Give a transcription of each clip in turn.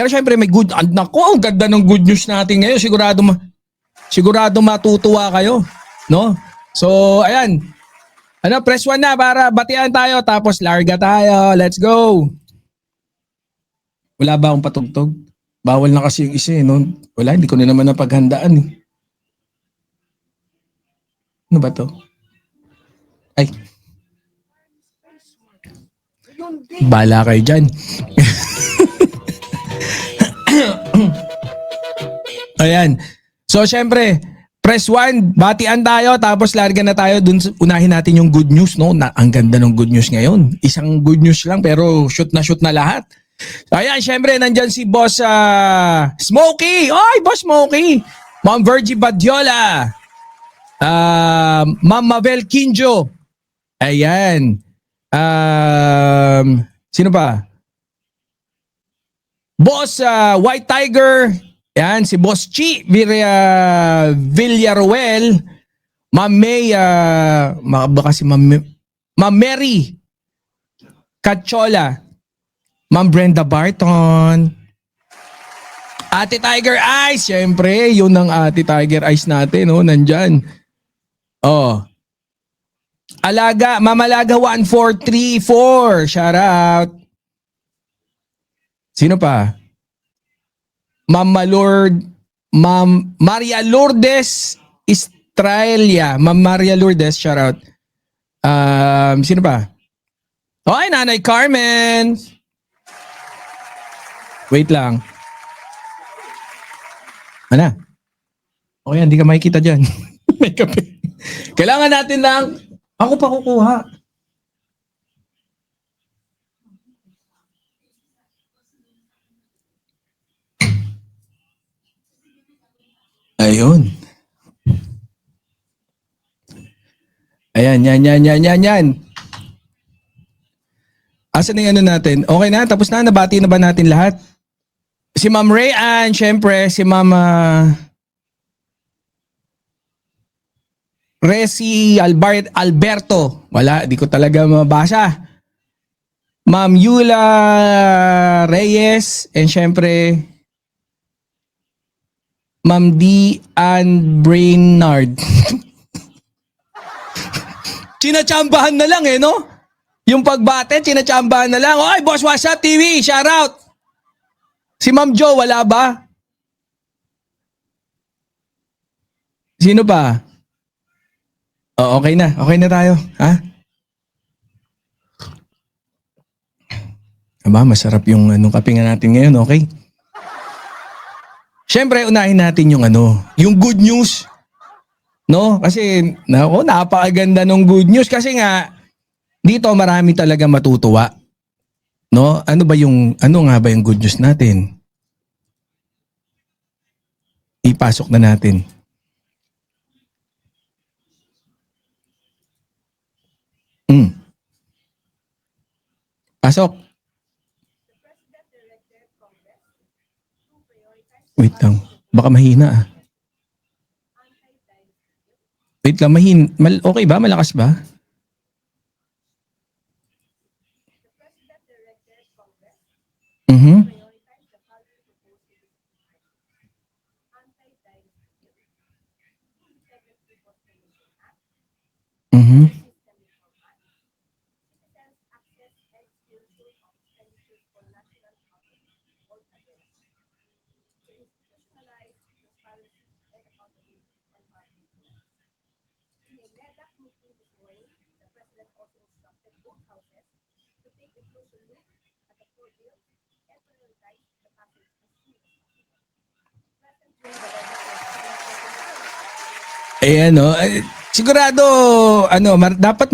Pero syempre may good, nako, ang ganda ng good news natin ngayon. Sigurado matutuwa kayo, no? So, ayan. Ano, press 1 na para batian tayo tapos larga tayo. Let's go. Wala ba akong patugtog? Bawal na kasi yung isa eh, no? Wala, hindi ko na naman napaghandaan eh. Ano ba to? Ay. Bala kayo dyan. Ayan. So, syempre, press 1, batian tayo, tapos larga na tayo. Unahin natin yung good news, no? Ang ganda ng good news ngayon. Isang good news lang, pero shoot na lahat. So, ayan, syempre, nandyan si Boss Smokey. Oy, Boss Smokey. Ma'am Virgie Badiola. Ma'am Mabel Kinjo. Ayan. Sino pa? Boss White Tiger. Yan, si Boss Chi Villaruel. Ma'am May, baka si Ma'am Mary Cachola. Ma'am Brenda Barton. Ate Tiger Eyes. Siyempre, yun ang Ate Tiger Eyes natin, no? Nandyan. Oh. Ma'am Alaga 1434. Shout out. Sino pa? Ma'am Maria Lourdes Estrella. Ma'am Maria Lourdes, shout out. Sino pa? Okay, Nanay Carmen. Wait lang. Ano? Okay, hindi ka makikita dyan. May kape. Kailangan natin lang. Ako pa kukuha. Ayun. Ayan, yan. Asan na yung ano natin? Okay na, tapos na, nabati na ba natin lahat? Si Ma'am Rayan, syempre, si Ma'am Resi Alberto. Wala, di ko talaga mabasa. Ma'am Yula Reyes, and syempre, Ma'am D. Ann Brainard. Chinachambahan na lang eh, no? Yung pagbate, chinachambahan na lang. Oy, Boss WhatsApp TV, shout out! Si Ma'am Jo, wala ba? Sino pa? Oh, okay na tayo. Ha? Aba, masarap yung kape nga natin ngayon, okay? Siyempre, unahin natin yung yung good news. No? Kasi, napakaganda ng good news. Kasi nga, dito marami talaga matutuwa. No? Ano nga ba yung good news natin? Ipasok na natin. Pasok. Wait lang. Baka mahina ah. Wait lang, okay ba? Malakas ba? Mhm. Mhm. Sigurado dapat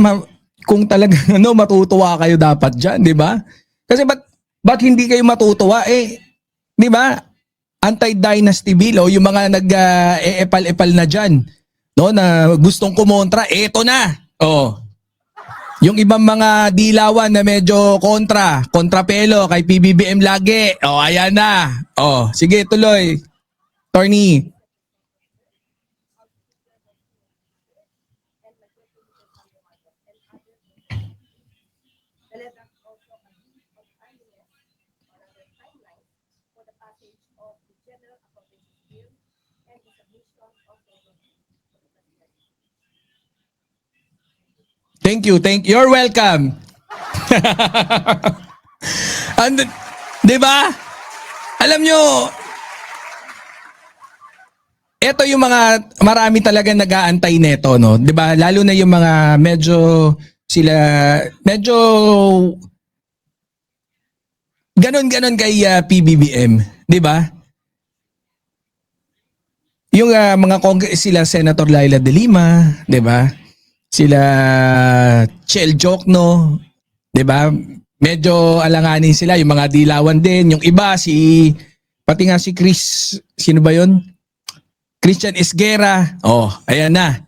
kung talagang matutuwa kayo dapat diyan, 'di ba? Kasi ba't hindi kayo matutuwa 'di ba? Anti-dynasty bill o yung mga nag-eepal-epal na diyan, no, na gustong kumontra, eto na. Oh. Yung ibang mga dilawan na medyo kontrapelo kay PBBM lagi. Oh, ayan na. Oh, sige tuloy. Attorney. Thank you, You're welcome. And, 'di ba? Alam nyo, ito yung mga marami talaga nag-aantay nito, no? 'Di ba? Lalo na yung mga medyo ganon-ganon kay PBBM, 'di ba? Yung mga sila Senator Laila de Lima, 'di ba? Sila Chel Jokno, 'di ba? Medyo alanganin sila, yung mga dilawan din, yung iba pati nga si Chris, sino ba 'yon? Christian Esguerra. Oh, ayan na.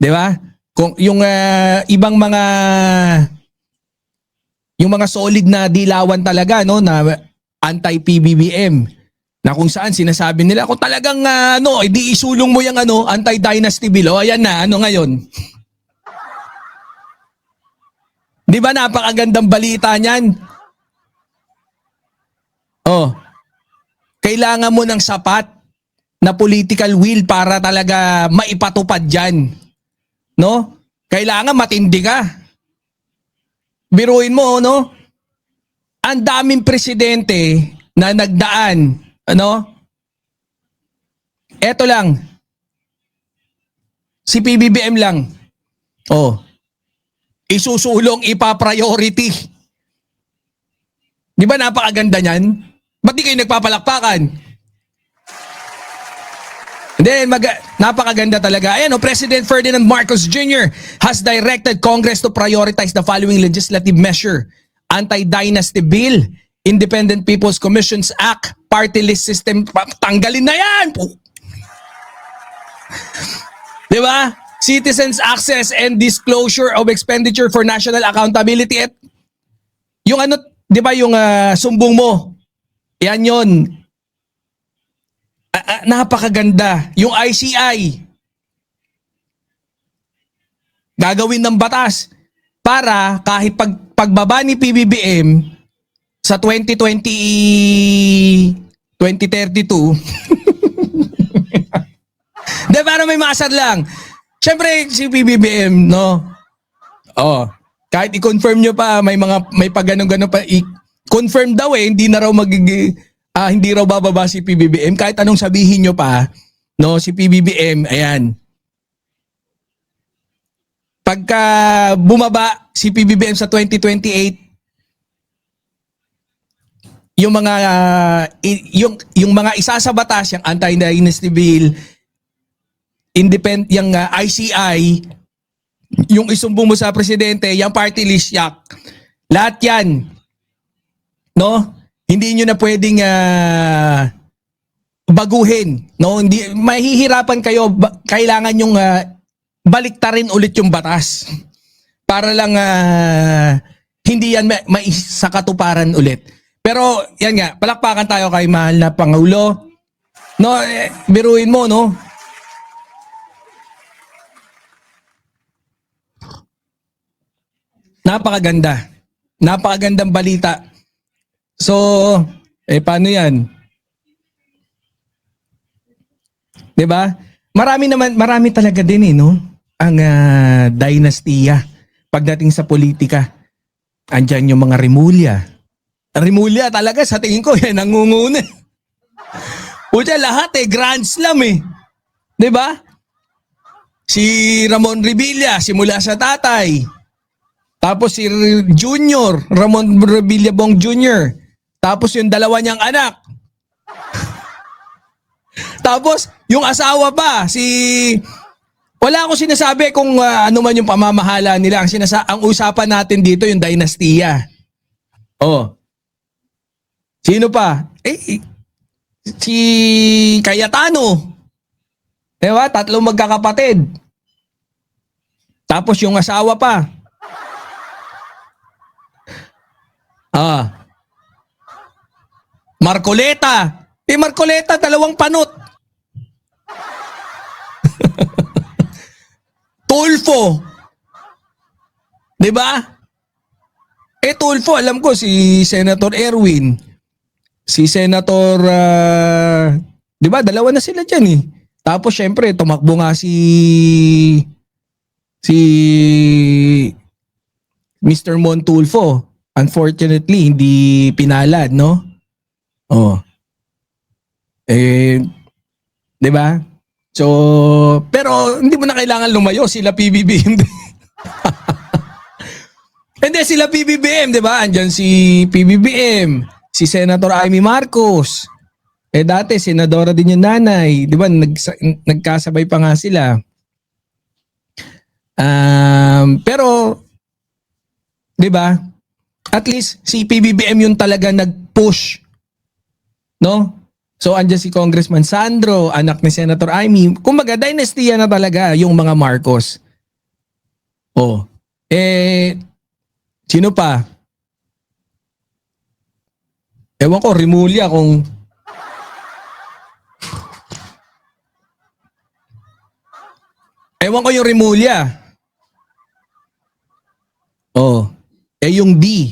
'Di ba? Kung yung ibang yung mga solid na dilawan talaga, no, na anti-PBBM, na kung saan sinasabi nila kung talagang edi isulong mo yung anti-dynasty bill. O ayan na, ngayon. 'Di ba napakagandang balita niyan? Oh. Kailangan mo ng sapat na political will para talaga maipatupad 'yan. No? Kailangan matindi ka. Biruin mo, no? Ang daming presidente na nagdaan, Eto lang. Si PBBM lang. Oh. Isusulong, ipa-priority. Di ba napakaganda niyan? Ba't di kayo nagpapalakpakan? Then, napakaganda talaga. Ayan, President Ferdinand Marcos Jr. has directed Congress to prioritize the following legislative measure: Anti-Dynasty Bill, Independent People's Commissions Act, Party List System. Tanggalin na yan! Di ba? Citizens Access and Disclosure of Expenditure for National Accountability. At yung di ba yung sumbong mo? Yan yun. Napakaganda. Yung ICI, gagawin ng batas para kahit pagbaba ni PBBM sa 2032, de para may maasar lang. Siyempre si PBBM, no? Oh, kahit i-confirm nyo pa, may pag-ganon-ganon pa, i-confirm daw hindi na raw hindi raw bababa si PBBM kahit anong sabihin nyo pa, no, si PBBM, ayan. Pagka bumaba si PBBM sa 2028, yung mga isa sa batas, yung anti-dynasty bill, yung ICI, yung isumbong mo sa presidente, yung party list yak, lahat yan, no? Hindi nyo na pwedeng baguhin, no? Hindi, mahihirapan kayo, kailangan yung baliktarin ulit yung batas para lang hindi yan sa katuparan ulit. Pero yan nga, palakpakan tayo kay mahal na Pangulo. No, biruin mo, no? Napakaganda. Napakagandang balita. So, paano yan? 'Di ba? Marami talaga din no? Ang dinastiya pagdating sa politika. Andiyan yung mga Rimulya. Rimulya talaga sa tingin ko yan nangunguna. Pucha, lahat Grand Slam 'Di ba? Si Ramon Revilla simula sa tatay. Tapos si Ramon Revilla Bong Jr. Tapos yung dalawa niyang anak. Tapos yung asawa pa, wala akong sinasabi kung ano man yung pamamahala nila. Ang usapan natin dito yung dinastiya. Oh. Sino pa? Si Cayetano. Diba? 3 magkakapatid. Tapos yung asawa pa. Marcoleta. Marcoleta, 2 panot. Tulfo. 'Di ba? Tulfo, alam ko si Senator Erwin. si Senator, 'di ba? Dalawa na sila diyan eh. Tapos syempre tumakbo nga si Mr. Montulfo. Unfortunately, hindi pinalad, no? Oh. 'Di ba? So, pero hindi mo na kailangan lumayo sila PBBM. Hindi sila PBBM, 'di ba? Andiyan si PBBM, si Senator Amy Marcos. Dati senadora din yung nanay, 'di ba? Nagkasabay pa nga sila. Pero 'di ba? At least si PBBM yung talaga nag-push, no? So andyan si Congressman Sandro, anak ni Senator Amy. Kumbaga dynasty na talaga yung mga Marcos. Oh. Sino pa? Ewan ko, Rimulya kung ewan ko yung Rimulya. Oh. Yung D.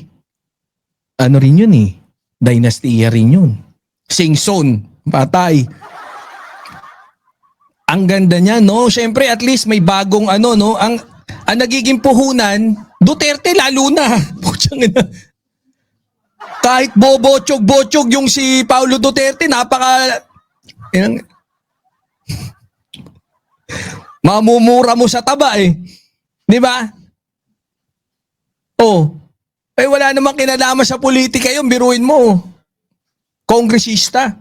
Ano rin yun eh. Dynasty rin yun. Singson, patay. Ang ganda niya, no? Syempre at least may bagong ano, no? Ang nagiging puhunan, Duterte lalo na. Kahit bobotsog-botsog yung si Paulo Duterte, mamumura mo sa taba eh. 'Di ba? Oh. Wala namang kinalaman sa politika yun, biruin mo. Kongresista.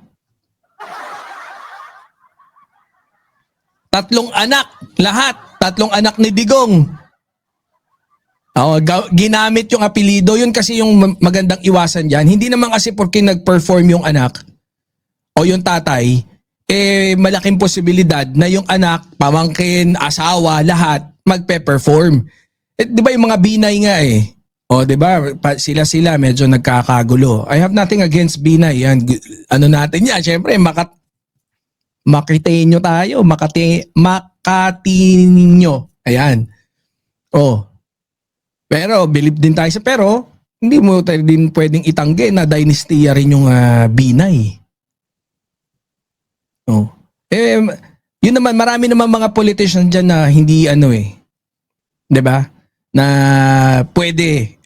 3 anak, lahat. 3 anak ni Digong. Ginamit yung apelido, yun kasi yung magandang iwasan dyan. Hindi naman kasi porque nag-perform yung anak o yung tatay, malaking posibilidad na yung anak, pamangkin, asawa, lahat, magpe-perform. Di ba yung mga binay nga eh? O, di ba? Sila medyo nagkakagulo. I have nothing against binay. Yan, ano natin yan? Siyempre, Makiteño tayo. Makatinyo. Ayan. Oh. Pero, believe din tayo pero, hindi mo tayo din pwedeng itanggi na dynasty rin yung binay. Oh. Yun naman, marami naman mga politicians dyan na hindi ano eh. 'Di ba? Na pwede.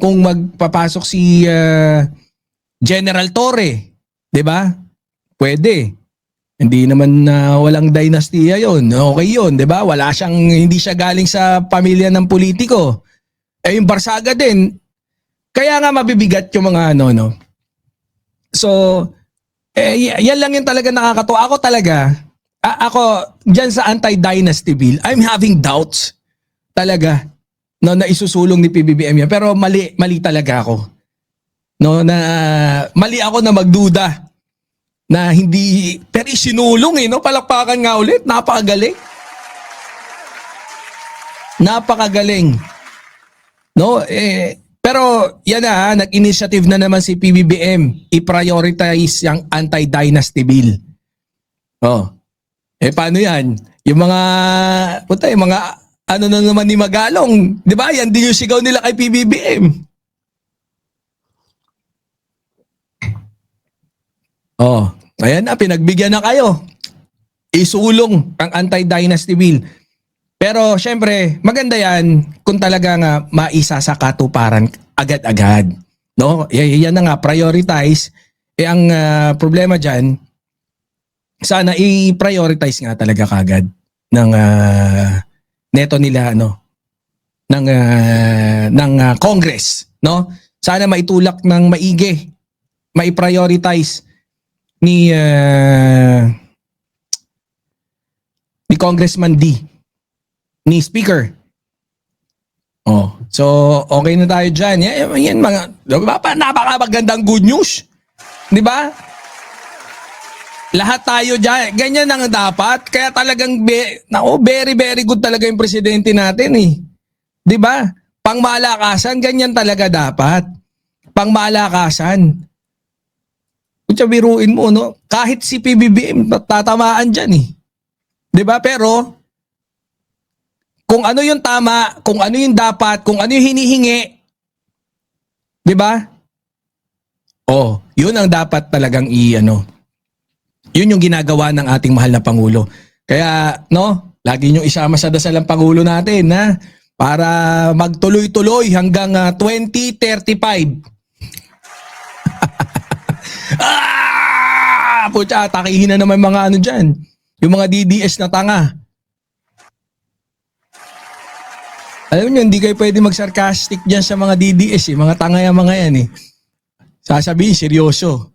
Kung magpapasok si General Torre, 'di ba? Pwede. Hindi naman walang dynastiya 'yon. Okay 'yon, 'di ba? Hindi siya galing sa pamilya ng politiko. Yung Barsaga din. Kaya nga mabibigat yung mga ano, no. So, yan lang yung talaga nakakatuwa. Ako diyan sa anti-dynasty bill, I'm having doubts talaga na isusulong ni PBBM yan. Pero mali talaga ako. No, na mali ako na magduda na hindi, pero isinulong no? Palakpakan nga ulit. Napakagaling. Napakagaling. No, pero yan na, nag-initiative na naman si PBBM i-prioritize yung anti-dynasty bill. Paano yan? Yung mga ano na naman ni Magalong, 'di ba? Yan din yung sigaw nila kay PBBM. Ayan na, pinagbigyan na kayo. Isulong ang anti-dynasty bill. Pero syempre, maganda yan kung talaga nga maisa sa katuparan agad-agad. No? Yan na nga, prioritize. Ang problema dyan, sana i-prioritize nga talaga kagad ng neto nila ng Congress, no? Sana maitulak ng maigi, mai-prioritize ni Congressman D, ni Speaker. So okay na tayo diyan. Yan mga napakagandang good news. 'Di ba? Lahat tayo dyan. Ganyan ang dapat. Kaya talagang very, very good talaga yung presidente natin eh. 'Di ba? Pangmalakasan, ganyan talaga dapat. Pangmalakasan. Kung biruin mo, no? Kahit si PBBM, tatamaan dyan eh. 'Di ba? Pero, kung ano yung tama, kung ano yung dapat, kung ano yung hinihingi, 'di ba? Oh, yun ang dapat talagang yun yung ginagawa ng ating mahal na Pangulo. Kaya, no, lagi nyo isama sa dasal ang Pangulo natin, na para magtuloy-tuloy hanggang 2035. Pucha, takihin na naman mga ano dyan. Yung mga DDS na tanga. Alam niyo, hindi kayo pwede mag-sarcastic dyan sa mga DDS eh. Mga tanga yung mga yan eh. Sasabihin, seryoso.